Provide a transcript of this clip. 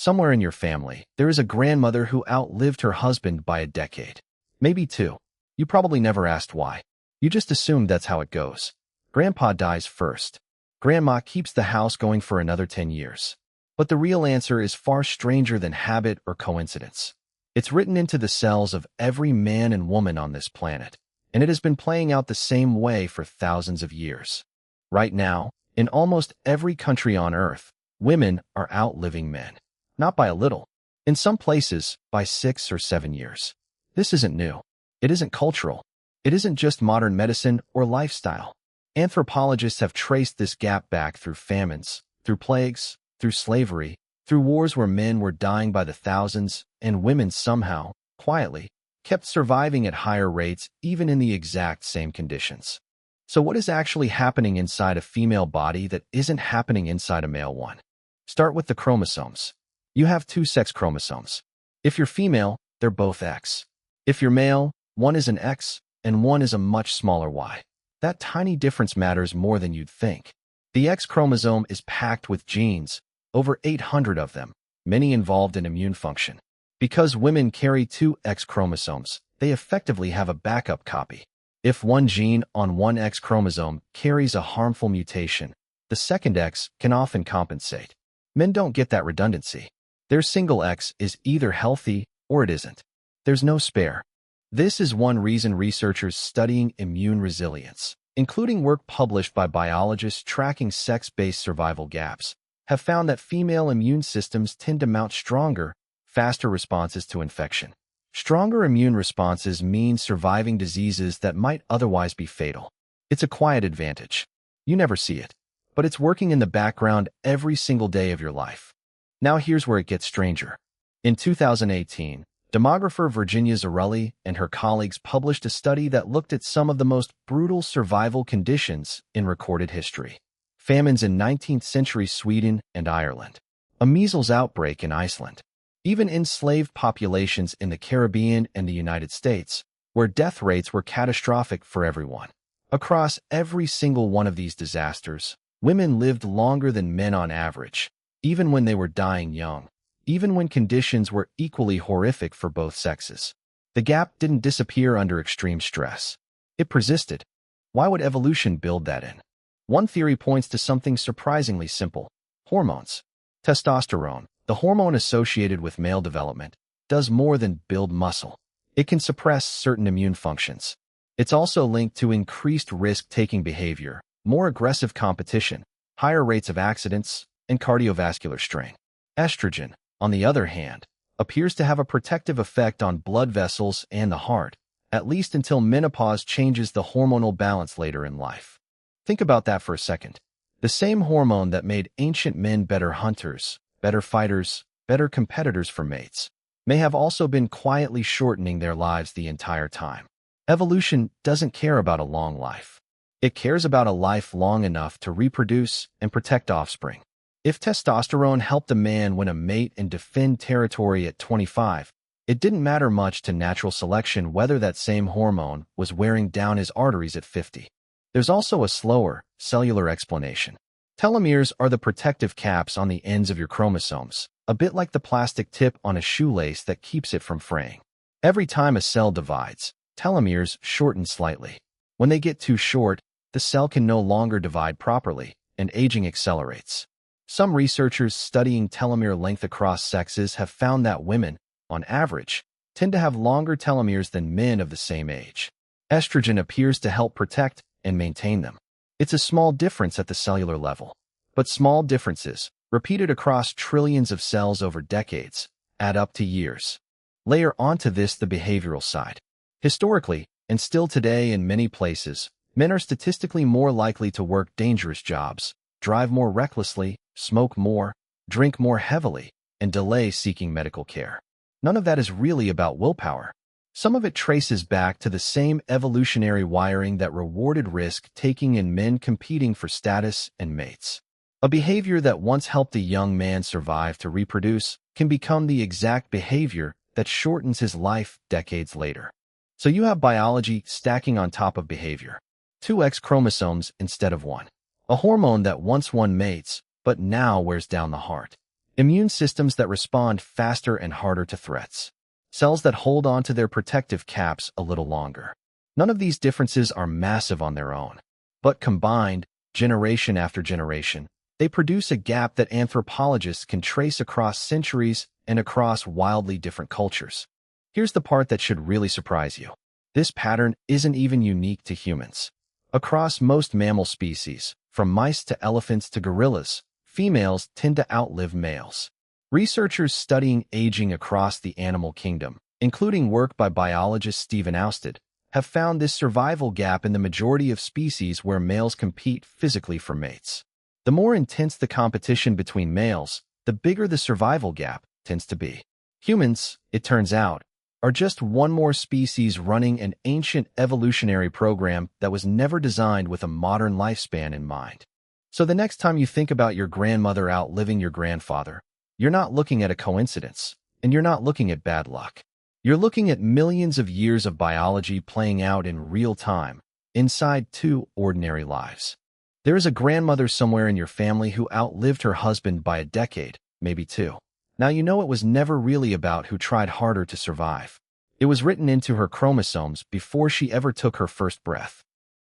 Somewhere in your family, there is a grandmother who outlived her husband by a decade. Maybe two. You probably never asked why. You just assumed that's how it goes. Grandpa dies first. Grandma keeps the house going for another 10 years. But the real answer is far stranger than habit or coincidence. It's written into the cells of every man and woman on this planet, and it has been playing out the same way for thousands of years. Right now, in almost every country on Earth, women are outliving men. Not by a little. In some places, by 6 or 7 years. This isn't new. It isn't cultural. It isn't just modern medicine or lifestyle. Anthropologists have traced this gap back through famines, through plagues, through slavery, through wars where men were dying by the thousands and women somehow, quietly, kept surviving at higher rates even in the exact same conditions. So what is actually happening inside a female body that isn't happening inside a male one? Start with the chromosomes. You have 2 sex chromosomes. If you're female, they're both X. If you're male, one is an X and one is a much smaller Y. That tiny difference matters more than you'd think. The X chromosome is packed with genes, over 800 of them, many involved in immune function. Because women carry 2 X chromosomes, they effectively have a backup copy. If one gene on one X chromosome carries a harmful mutation, the second X can often compensate. Men don't get that redundancy. Their single X is either healthy or it isn't. There's no spare. This is one reason researchers studying immune resilience, including work published by biologists tracking sex-based survival gaps, have found that female immune systems tend to mount stronger, faster responses to infection. Stronger immune responses mean surviving diseases that might otherwise be fatal. It's a quiet advantage. You never see it, but it's working in the background every single day of your life. Now here's where it gets stranger. In 2018, demographer Virginia Zarelli and her colleagues published a study that looked at some of the most brutal survival conditions in recorded history. Famines in 19th century Sweden and Ireland. A measles outbreak in Iceland. Even enslaved populations in the Caribbean and the United States, where death rates were catastrophic for everyone. Across every single one of these disasters, women lived longer than men on average, even when they were dying young, even when conditions were equally horrific for both sexes. The gap didn't disappear under extreme stress. It persisted. Why would evolution build that in? One theory points to something surprisingly simple: hormones. Testosterone, the hormone associated with male development, does more than build muscle. It can suppress certain immune functions. It's also linked to increased risk-taking behavior, more aggressive competition, higher rates of accidents, and cardiovascular strain. Estrogen, on the other hand, appears to have a protective effect on blood vessels and the heart, at least until menopause changes the hormonal balance later in life. Think about that for a second. The same hormone that made ancient men better hunters, better fighters, better competitors for mates, may have also been quietly shortening their lives the entire time. Evolution doesn't care about a long life. It cares about a life long enough to reproduce and protect offspring. If testosterone helped a man win a mate and defend territory at 25, it didn't matter much to natural selection whether that same hormone was wearing down his arteries at 50. There's also a slower, cellular explanation. Telomeres are the protective caps on the ends of your chromosomes, a bit like the plastic tip on a shoelace that keeps it from fraying. Every time a cell divides, telomeres shorten slightly. When they get too short, the cell can no longer divide properly, and aging accelerates. Some researchers studying telomere length across sexes have found that women, on average, tend to have longer telomeres than men of the same age. Estrogen appears to help protect and maintain them. It's a small difference at the cellular level, but small differences, repeated across trillions of cells over decades, add up to years. Layer onto this the behavioral side. Historically, and still today in many places, men are statistically more likely to work dangerous jobs, drive more recklessly, smoke more, drink more heavily, and delay seeking medical care. None of that is really about willpower. Some of it traces back to the same evolutionary wiring that rewarded risk-taking in men competing for status and mates. A behavior that once helped a young man survive to reproduce can become the exact behavior that shortens his life decades later. So you have biology stacking on top of behavior. 2 X chromosomes instead of 1. A hormone that once won mates, but now wears down the heart. Immune systems that respond faster and harder to threats. Cells that hold on to their protective caps a little longer. None of these differences are massive on their own, but combined, generation after generation, they produce a gap that anthropologists can trace across centuries and across wildly different cultures. Here's the part that should really surprise you. This pattern isn't even unique to humans. Across most mammal species, from mice to elephants to gorillas, females tend to outlive males. Researchers studying aging across the animal kingdom, including work by biologist Stephen Ousted, have found this survival gap in the majority of species where males compete physically for mates. The more intense the competition between males, the bigger the survival gap tends to be. Humans, it turns out, are just one more species running an ancient evolutionary program that was never designed with a modern lifespan in mind. So the next time you think about your grandmother outliving your grandfather, you're not looking at a coincidence, and you're not looking at bad luck. You're looking at millions of years of biology playing out in real time, inside two ordinary lives. There is a grandmother somewhere in your family who outlived her husband by a decade, maybe two. Now you know it was never really about who tried harder to survive. It was written into her chromosomes before she ever took her first breath.